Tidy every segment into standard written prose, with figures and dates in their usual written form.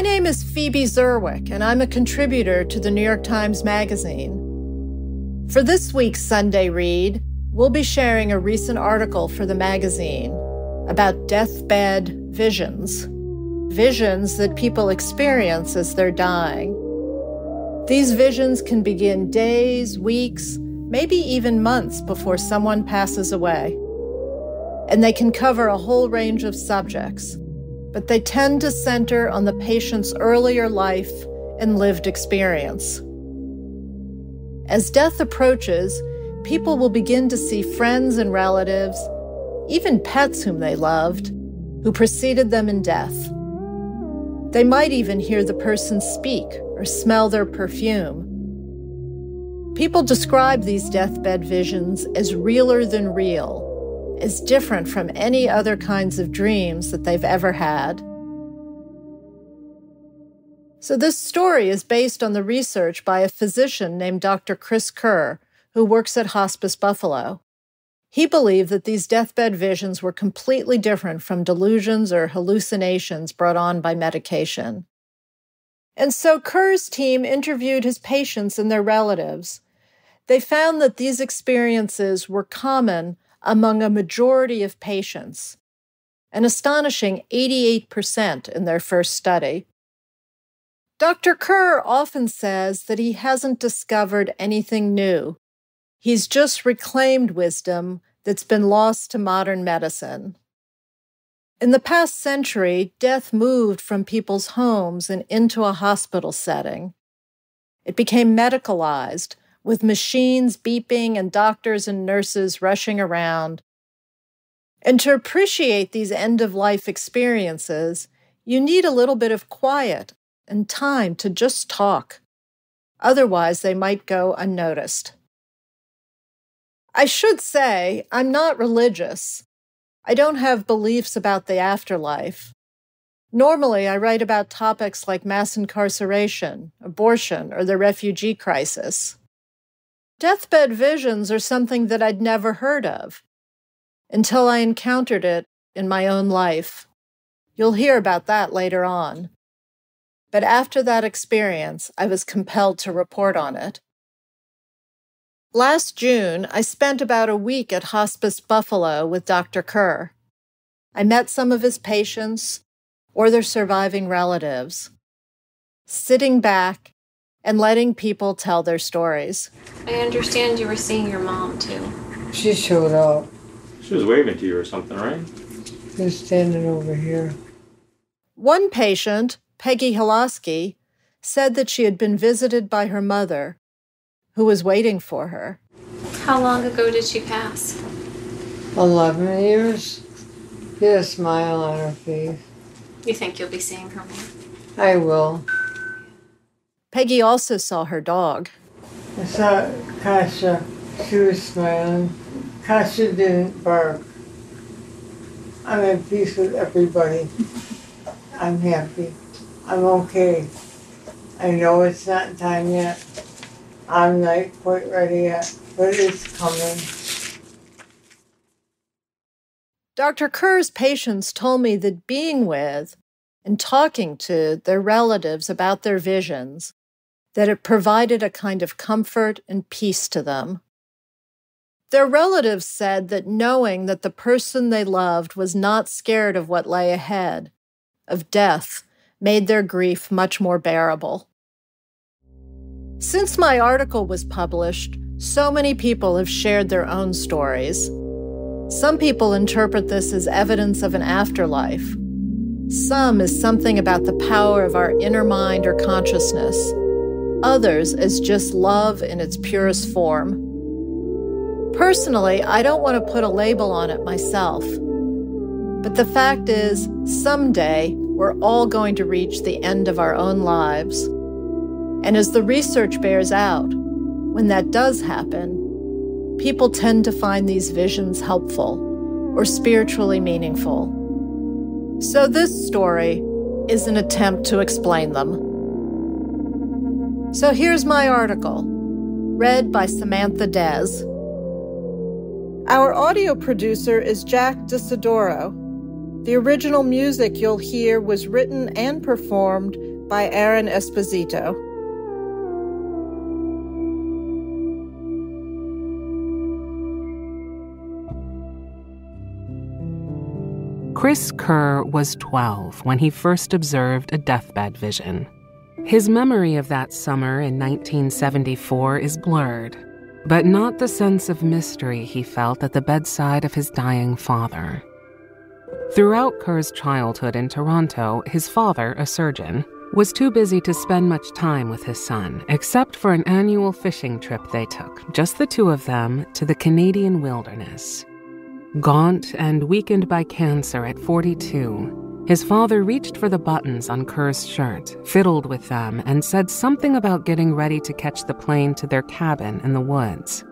My name is Phoebe Zerwick, and I'm a contributor to the New York Times Magazine. For this week's Sunday Read, we'll be sharing a recent article for the magazine about deathbed visions, visions that people experience as they're dying. These visions can begin days, weeks, maybe even months before someone passes away. And they can cover a whole range of subjects, but they tend to center on the patient's earlier life and lived experience. As death approaches, people will begin to see friends and relatives, even pets whom they loved, who preceded them in death. They might even hear the person speak or smell their perfume. People describe these deathbed visions as realer than real, as different from any other kinds of dreams that they've ever had. So this story is based on the research by a physician named Dr. Kerr, who works at Hospice Buffalo. He believed that these deathbed visions were completely different from delusions or hallucinations brought on by medication. And so Kerr's team interviewed his patients and their relatives. They found that these experiences were common among a majority of patients, an astonishing 88% in their first study. Dr. Kerr often says that he hasn't discovered anything new. He's just reclaimed wisdom that's been lost to modern medicine. In the past century, death moved from people's homes and into a hospital setting. It became medicalized, with machines beeping and doctors and nurses rushing around. And to appreciate these end-of-life experiences, you need a little bit of quiet and time to just talk. Otherwise, they might go unnoticed. I should say, I'm not religious. I don't have beliefs about the afterlife. Normally, I write about topics like mass incarceration, abortion, or the refugee crisis. Deathbed visions are something that I'd never heard of until I encountered it in my own life. You'll hear about that later on. But after that experience, I was compelled to report on it. Last June, I spent about a week at Hospice Buffalo with Dr. Kerr. I met some of his patients or their surviving relatives, sitting back and letting people tell their stories. I understand you were seeing your mom, too. She showed up. She was waving to you or something, right? She was standing over here. One patient, Peggy Hilasky, said that she had been visited by her mother, who was waiting for her. How long ago did she pass? 11 years. She had a smile on her face. You think you'll be seeing her more? I will. Peggy also saw her dog. I saw Kasha. She was smiling. Kasha didn't bark. I'm at peace with everybody. I'm happy. I'm okay. I know it's not time yet. I'm not quite ready yet, but it's coming. Dr. Kerr's patients told me that being with and talking to their relatives about their visions, that it provided a kind of comfort and peace to them. Their relatives said that knowing that the person they loved was not scared of what lay ahead, of death, made their grief much more bearable. Since my article was published, so many people have shared their own stories. Some people interpret this as evidence of an afterlife. Some as something about the power of our inner mind or consciousness. Others as just love in its purest form. Personally, I don't want to put a label on it myself. But the fact is, someday we're all going to reach the end of our own lives. And as the research bears out, when that does happen, people tend to find these visions helpful or spiritually meaningful. So this story is an attempt to explain them. So here's my article, read by Samantha Dez. Our audio producer is Jack DeSidoro. The original music you'll hear was written and performed by Aaron Esposito. Chris Kerr was 12 when he first observed a deathbed vision. His memory of that summer in 1974 is blurred, but not the sense of mystery he felt at the bedside of his dying father. Throughout Kerr's childhood in Toronto, his father, a surgeon, was too busy to spend much time with his son, except for an annual fishing trip they took, just the two of them, to the Canadian wilderness. Gaunt and weakened by cancer at 42, his father reached for the buttons on Kerr's shirt, fiddled with them, and said something about getting ready to catch the plane to their cabin in the woods.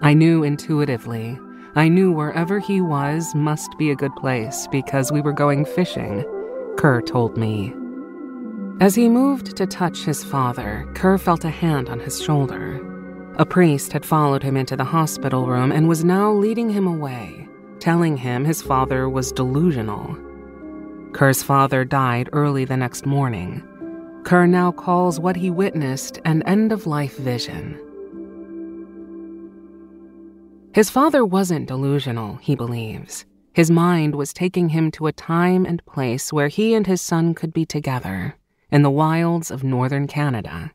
I knew intuitively. I knew wherever he was must be a good place because we were going fishing, Kerr told me. As he moved to touch his father, Kerr felt a hand on his shoulder. A priest had followed him into the hospital room and was now leading him away, telling him his father was delusional. Kerr's father died early the next morning. Kerr now calls what he witnessed an end-of-life vision. His father wasn't delusional, he believes. His mind was taking him to a time and place where he and his son could be together, in the wilds of northern Canada.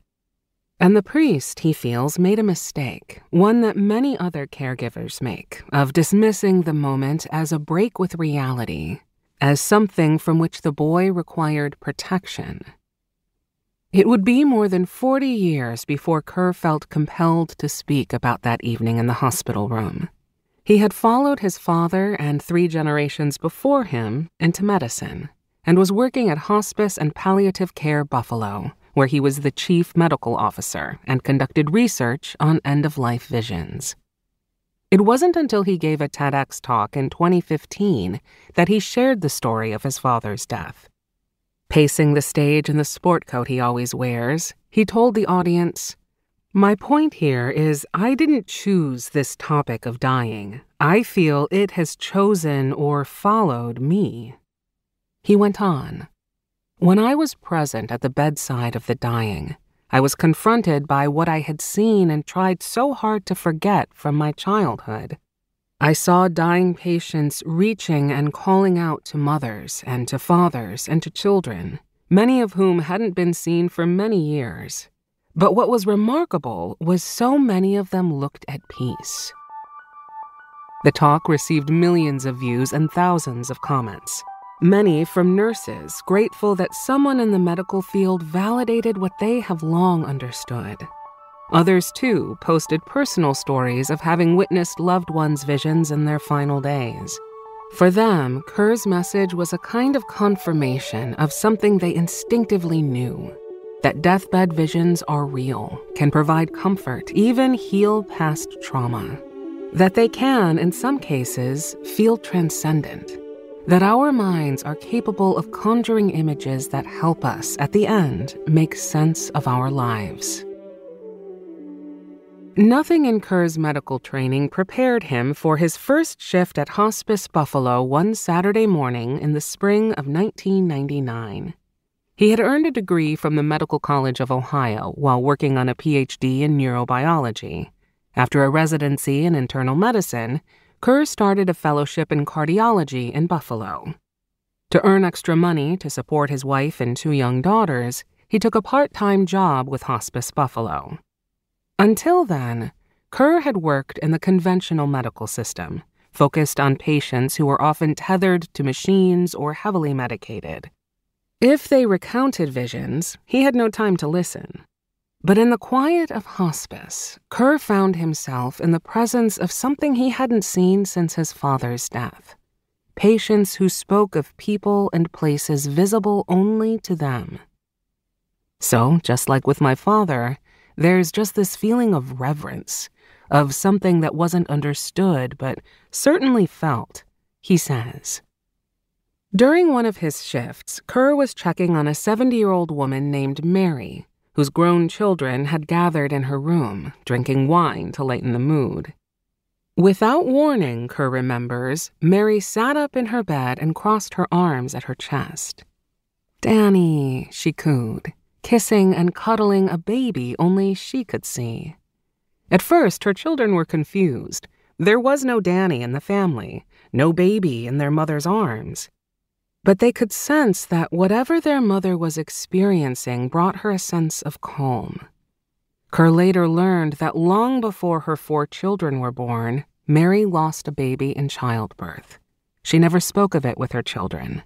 And the priest, he feels, made a mistake, one that many other caregivers make, of dismissing the moment as a break with reality, as something from which the boy required protection. It would be more than 40 years before Kerr felt compelled to speak about that evening in the hospital room. He had followed his father and 3 generations before him into medicine, and was working at Hospice and Palliative Care Buffalo, where he was the chief medical officer and conducted research on end-of-life visions. It wasn't until he gave a TEDx talk in 2015 that he shared the story of his father's death. Pacing the stage in the sport coat he always wears, he told the audience, "My point here is I didn't choose this topic of dying. I feel it has chosen or followed me." He went on, "When I was present at the bedside of the dying, I was confronted by what I had seen and tried so hard to forget from my childhood. I saw dying patients reaching and calling out to mothers and to fathers and to children, many of whom hadn't been seen for many years. But what was remarkable was so many of them looked at peace." The talk received millions of views and thousands of comments. Many from nurses, grateful that someone in the medical field validated what they have long understood. Others, too, posted personal stories of having witnessed loved ones' visions in their final days. For them, Kerr's message was a kind of confirmation of something they instinctively knew, that deathbed visions are real, can provide comfort, even heal past trauma. That they can, in some cases, feel transcendent. That our minds are capable of conjuring images that help us, at the end, make sense of our lives. Nothing in Kerr's medical training prepared him for his first shift at Hospice Buffalo one Saturday morning in the spring of 1999. He had earned a degree from the Medical College of Ohio while working on a PhD in neurobiology. After a residency in internal medicine, Kerr started a fellowship in cardiology in Buffalo. To earn extra money to support his wife and 2 young daughters, he took a part-time job with Hospice Buffalo. Until then, Kerr had worked in the conventional medical system, focused on patients who were often tethered to machines or heavily medicated. If they recounted visions, he had no time to listen. But in the quiet of hospice, Kerr found himself in the presence of something he hadn't seen since his father's death. Patients who spoke of people and places visible only to them. So, just like with my father, there's just this feeling of reverence, of something that wasn't understood but certainly felt, he says. During one of his shifts, Kerr was checking on a 70-year-old woman named Mary, whose grown children had gathered in her room, drinking wine to lighten the mood. Without warning, Kerr remembers, Mary sat up in her bed and crossed her arms at her chest. "Danny," she cooed, kissing and cuddling a baby only she could see. At first, her children were confused. There was no Danny in the family, no baby in their mother's arms. But they could sense that whatever their mother was experiencing brought her a sense of calm. Kerr later learned that long before her 4 children were born, Mary lost a baby in childbirth. She never spoke of it with her children,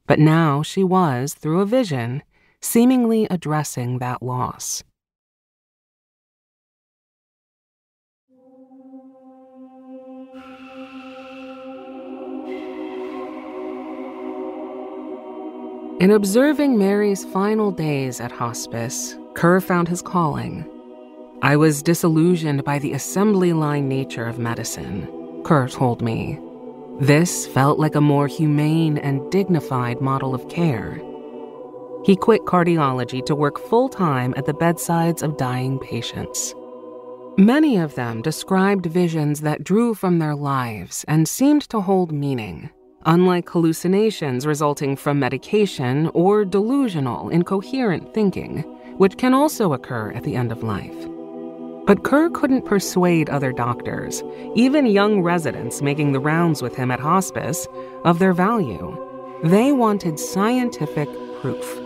but now she was, through a vision, seemingly addressing that loss. In observing Mary's final days at hospice, Kerr found his calling. "I was disillusioned by the assembly line nature of medicine," Kerr told me. "This felt like a more humane and dignified model of care." He quit cardiology to work full-time at the bedsides of dying patients. Many of them described visions that drew from their lives and seemed to hold meaning, unlike hallucinations resulting from medication or delusional, incoherent thinking, which can also occur at the end of life. But Kerr couldn't persuade other doctors, even young residents making the rounds with him at hospice, of their value. They wanted scientific proof.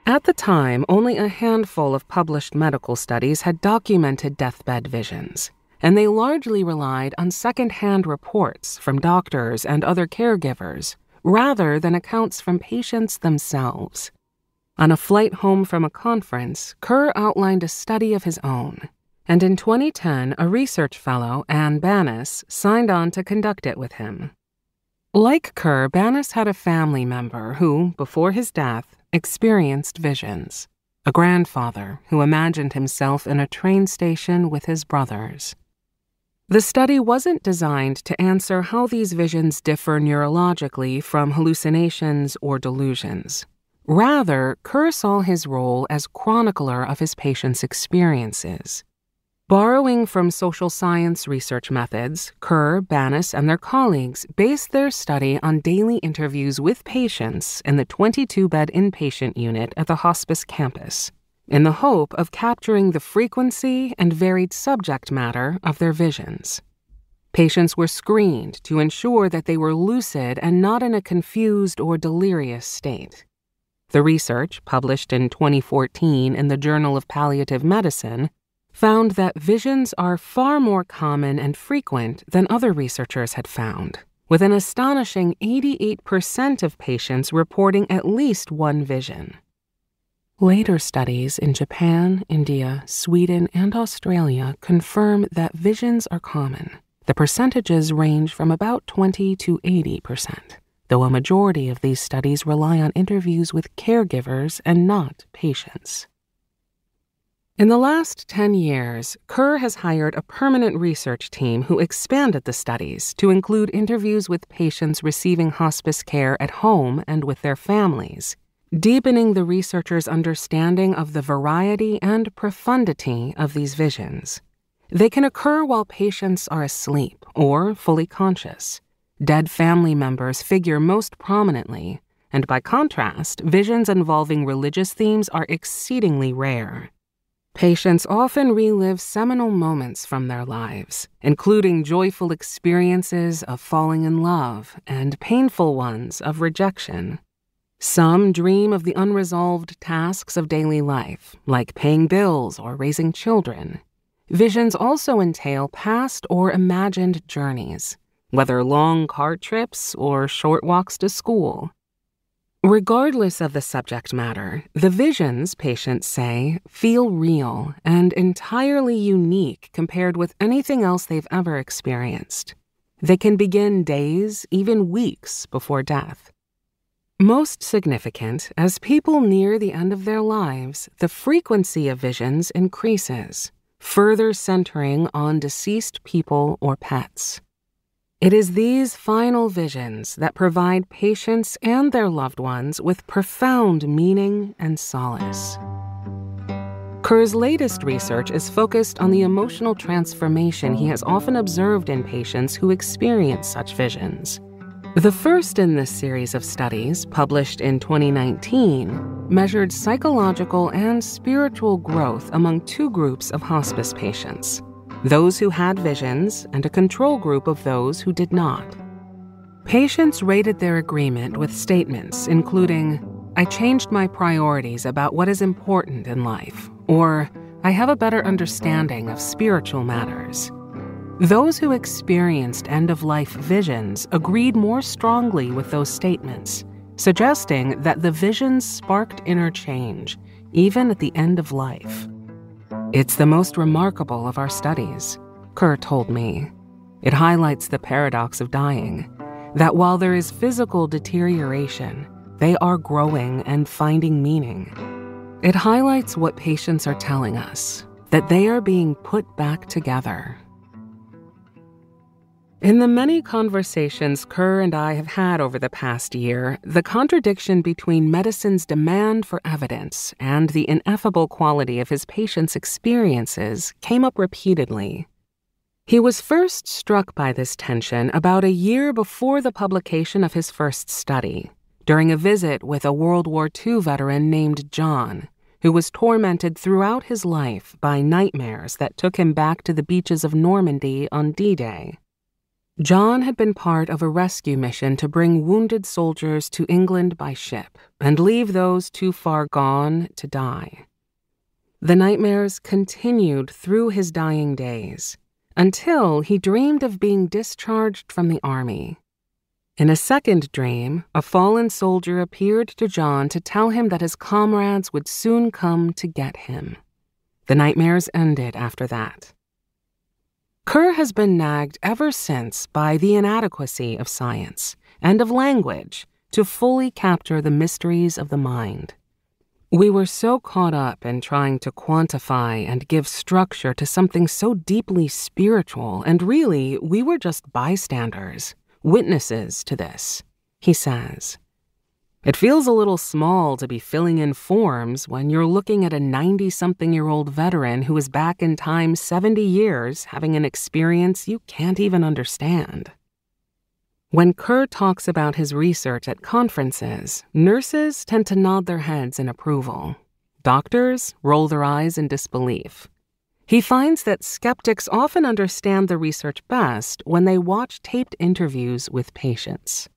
At the time, only a handful of published medical studies had documented deathbed visions, and they largely relied on second-hand reports from doctors and other caregivers, rather than accounts from patients themselves. On a flight home from a conference, Kerr outlined a study of his own, and in 2010, a research fellow, Ann Bannis, signed on to conduct it with him. Like Kerr, Bannis had a family member who, before his death, experienced visions. A grandfather who imagined himself in a train station with his brothers. The study wasn't designed to answer how these visions differ neurologically from hallucinations or delusions. Rather, Kerr saw his role as chronicler of his patients' experiences. Borrowing from social science research methods, Kerr, Bannis, and their colleagues based their study on daily interviews with patients in the 22-bed inpatient unit at the hospice campus, in the hope of capturing the frequency and varied subject matter of their visions. Patients were screened to ensure that they were lucid and not in a confused or delirious state. The research, published in 2014 in the Journal of Palliative Medicine, found that visions are far more common and frequent than other researchers had found, with an astonishing 88% of patients reporting at least one vision. Later studies in Japan, India, Sweden, and Australia confirm that visions are common. The percentages range from about 20 to 80%, though a majority of these studies rely on interviews with caregivers and not patients. In the last 10 years, Kerr has hired a permanent research team who expanded the studies to include interviews with patients receiving hospice care at home and with their families, deepening the researchers' understanding of the variety and profundity of these visions. They can occur while patients are asleep or fully conscious. Dead family members figure most prominently, and by contrast, visions involving religious themes are exceedingly rare. Patients often relive seminal moments from their lives, including joyful experiences of falling in love and painful ones of rejection. Some dream of the unresolved tasks of daily life, like paying bills or raising children. Visions also entail past or imagined journeys, whether long car trips or short walks to school. Regardless of the subject matter, the visions, patients say, feel real and entirely unique compared with anything else they've ever experienced. They can begin days, even weeks before death. Most significant, as people near the end of their lives, the frequency of visions increases, further centering on deceased people or pets. It is these final visions that provide patients and their loved ones with profound meaning and solace. Kerr's latest research is focused on the emotional transformation he has often observed in patients who experience such visions. The first in this series of studies, published in 2019, measured psychological and spiritual growth among two groups of hospice patients, those who had visions and a control group of those who did not. Patients rated their agreement with statements including, "I changed my priorities about what is important in life," or "I have a better understanding of spiritual matters." Those who experienced end-of-life visions agreed more strongly with those statements, suggesting that the visions sparked inner change, even at the end of life. "It's the most remarkable of our studies," Kerr told me. "It highlights the paradox of dying, that while there is physical deterioration, they are growing and finding meaning. It highlights what patients are telling us, that they are being put back together." In the many conversations Kerr and I have had over the past year, the contradiction between medicine's demand for evidence and the ineffable quality of his patients' experiences came up repeatedly. He was first struck by this tension about a year before the publication of his first study, during a visit with a World War II veteran named John, who was tormented throughout his life by nightmares that took him back to the beaches of Normandy on D-Day. John had been part of a rescue mission to bring wounded soldiers to England by ship and leave those too far gone to die. The nightmares continued through his dying days until he dreamed of being discharged from the army. In a second dream, a fallen soldier appeared to John to tell him that his comrades would soon come to get him. The nightmares ended after that. Kerr has been nagged ever since by the inadequacy of science and of language to fully capture the mysteries of the mind. We were so caught up in trying to quantify and give structure to something so deeply spiritual, and really, we were just bystanders, witnesses to this, he says. It feels a little small to be filling in forms when you're looking at a 90-something-year-old veteran who is back in time 70 years having an experience you can't even understand. When Kerr talks about his research at conferences, nurses tend to nod their heads in approval. Doctors roll their eyes in disbelief. He finds that skeptics often understand the research best when they watch taped interviews with patients.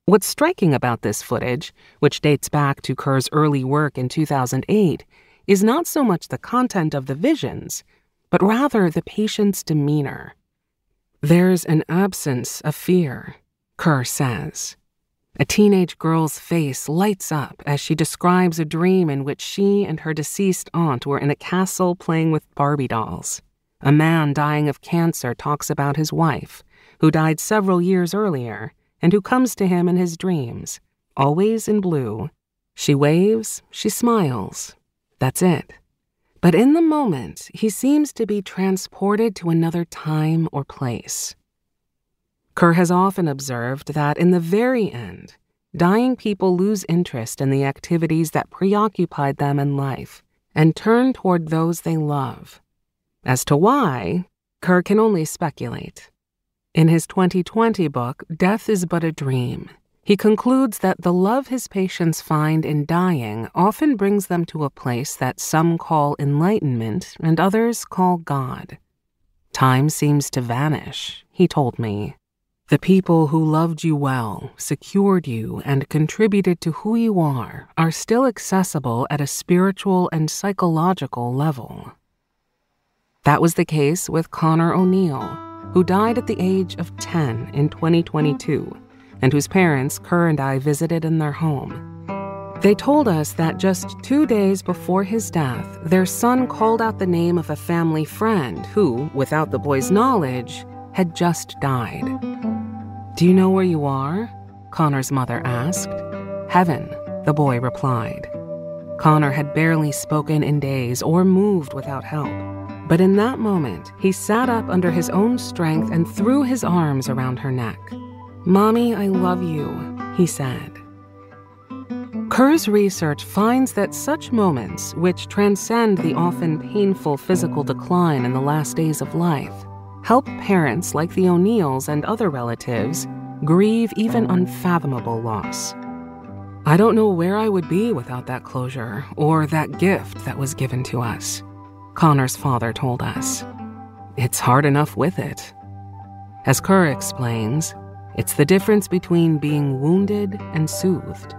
What's striking about this footage, which dates back to Kerr's early work in 2008, is not so much the content of the visions, but rather the patient's demeanor. There's an absence of fear, Kerr says. A teenage girl's face lights up as she describes a dream in which she and her deceased aunt were in a castle playing with Barbie dolls. A man dying of cancer talks about his wife, who died several years earlier, and who comes to him in his dreams, always in blue. She waves, she smiles. That's it. But in the moment, he seems to be transported to another time or place. Kerr has often observed that in the very end, dying people lose interest in the activities that preoccupied them in life and turn toward those they love. As to why, Kerr can only speculate. In his 2020 book, Death is But a Dream, he concludes that the love his patients find in dying often brings them to a place that some call enlightenment and others call God. Time seems to vanish, he told me. The people who loved you well, secured you, and contributed to who you are still accessible at a spiritual and psychological level. That was the case with Connor O'Neill, who died at the age of 10 in 2022, and whose parents Kerr and I visited in their home. They told us that just 2 days before his death, their son called out the name of a family friend who, without the boy's knowledge, had just died. "Do you know where you are?" Connor's mother asked. "Heaven," the boy replied. Connor had barely spoken in days or moved without help. But in that moment, he sat up under his own strength and threw his arms around her neck. "Mommy, I love you," he said. Kerr's research finds that such moments, which transcend the often painful physical decline in the last days of life, help parents like the O'Neills and other relatives grieve even unfathomable loss. I don't know where I would be without that closure or that gift that was given to us, Connor's father told us. It's hard enough with it. As Kerr explains, it's the difference between being wounded and soothed.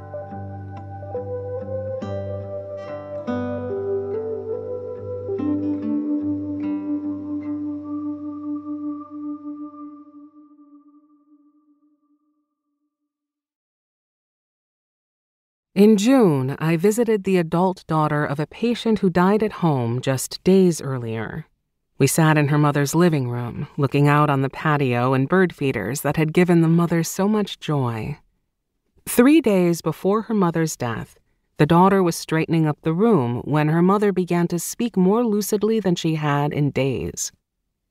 In June, I visited the adult daughter of a patient who died at home just days earlier. We sat in her mother's living room, looking out on the patio and bird feeders that had given the mother so much joy. 3 days before her mother's death, the daughter was straightening up the room when her mother began to speak more lucidly than she had in days.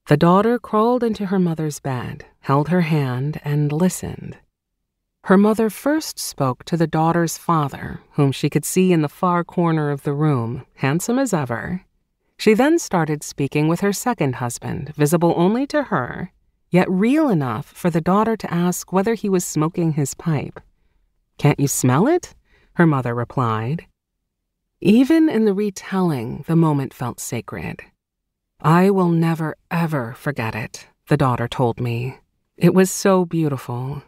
The daughter crawled into her mother's bed, held her hand, and listened. Her mother first spoke to the daughter's father, whom she could see in the far corner of the room, handsome as ever. She then started speaking with her second husband, visible only to her, yet real enough for the daughter to ask whether he was smoking his pipe. "Can't you smell it?" her mother replied. Even in the retelling, the moment felt sacred. "I will never, ever forget it," the daughter told me. "It was so beautiful."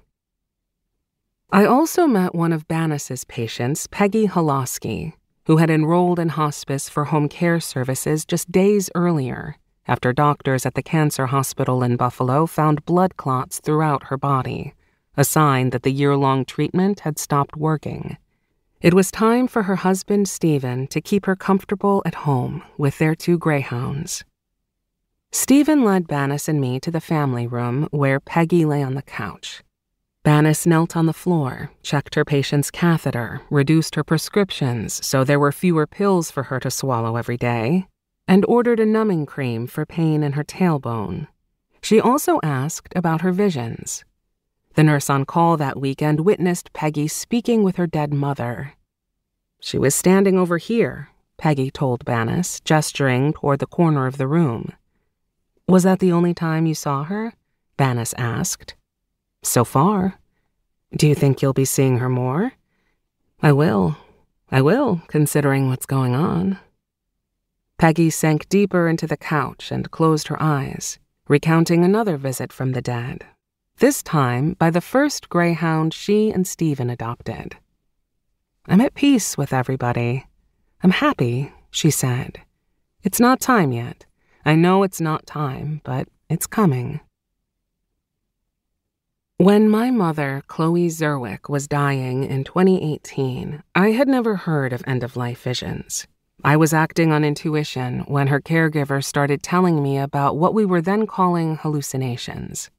I also met one of Bannis's patients, Peggy Holosky, who had enrolled in hospice for home care services just days earlier, after doctors at the cancer hospital in Buffalo found blood clots throughout her body, a sign that the year-long treatment had stopped working. It was time for her husband, Stephen, to keep her comfortable at home with their 2 greyhounds. Stephen led Bannis and me to the family room where Peggy lay on the couch. Bannis knelt on the floor, checked her patient's catheter, reduced her prescriptions so there were fewer pills for her to swallow every day, and ordered a numbing cream for pain in her tailbone. She also asked about her visions. The nurse on call that weekend witnessed Peggy speaking with her dead mother. "She was standing over here," Peggy told Bannis, gesturing toward the corner of the room. "Was that the only time you saw her?" Bannis asked. "So far. Do you think you'll be seeing her more?" I will, considering what's going on." Peggy sank deeper into the couch and closed her eyes, recounting another visit from the dead, this time by the first greyhound she and Stephen adopted. "I'm at peace with everybody. I'm happy," she said. "It's not time yet. I know it's not time, but it's coming." When my mother, Chloe Zerwick, was dying in 2018, I had never heard of end-of-life visions. I was acting on intuition when her caregiver started telling me about what we were then calling hallucinations.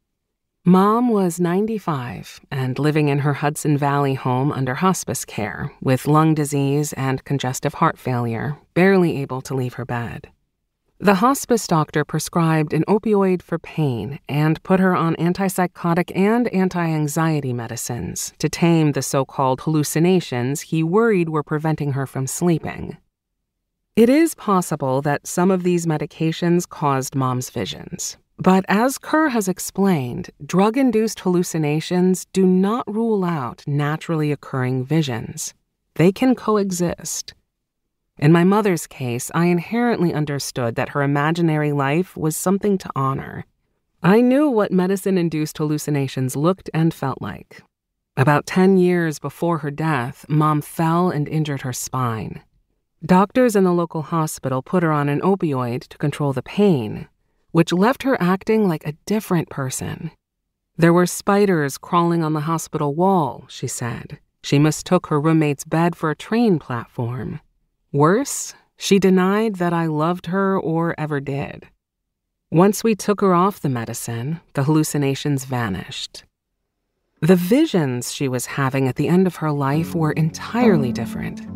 Mom was 95 and living in her Hudson Valley home under hospice care with lung disease and congestive heart failure, barely able to leave her bed. The hospice doctor prescribed an opioid for pain and put her on antipsychotic and anti-anxiety medicines to tame the so-called hallucinations he worried were preventing her from sleeping. It is possible that some of these medications caused Mom's visions, but as Kerr has explained, drug-induced hallucinations do not rule out naturally occurring visions. They can coexist. In my mother's case, I inherently understood that her imaginary life was something to honor. I knew what medicine-induced hallucinations looked and felt like. About 10 years before her death, Mom fell and injured her spine. Doctors in the local hospital put her on an opioid to control the pain, which left her acting like a different person. There were spiders crawling on the hospital wall, she said. She mistook her roommate's bed for a train platform. Worse, she denied that I loved her or ever did. Once we took her off the medicine, the hallucinations vanished. The visions she was having at the end of her life were entirely different.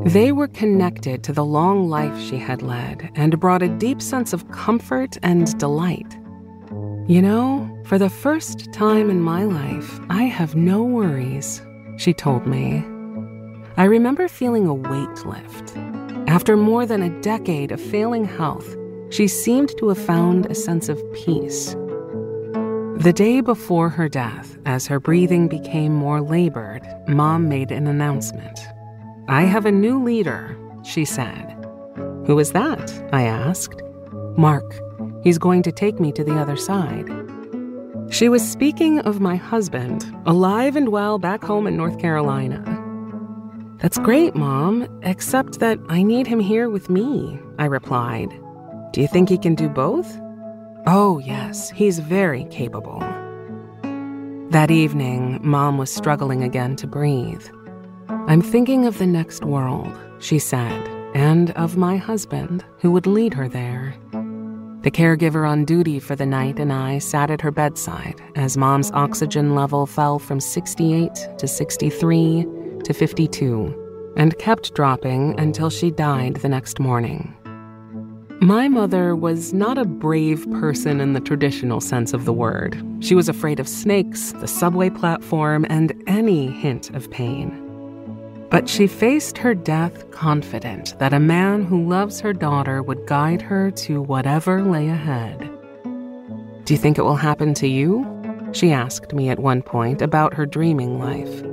They were connected to the long life she had led and brought a deep sense of comfort and delight. "You know, for the first time in my life, I have no worries," she told me. I remember feeling a weight lift. After more than a decade of failing health, she seemed to have found a sense of peace. The day before her death, as her breathing became more labored, Mom made an announcement. "I have a new leader," she said. "Who is that?" I asked. "Mark. He's going to take me to the other side." She was speaking of my husband, alive and well back home in North Carolina. "That's great, Mom, except that I need him here with me," I replied. "Do you think he can do both?" "Oh, yes, he's very capable." That evening, Mom was struggling again to breathe. "I'm thinking of the next world," she said, "and of my husband who would lead her there." The caregiver on duty for the night and I sat at her bedside as Mom's oxygen level fell from 68 to 63 to 52 and kept dropping until she died the next morning. My mother was not a brave person in the traditional sense of the word. She was afraid of snakes, the subway platform, and any hint of pain. But she faced her death confident that a man who loves her daughter would guide her to whatever lay ahead. "Do you think it will happen to you?" she asked me at one point about her dreaming life.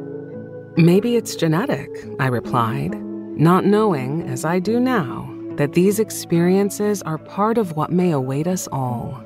"Maybe it's genetic," I replied, not knowing, as I do now, that these experiences are part of what may await us all.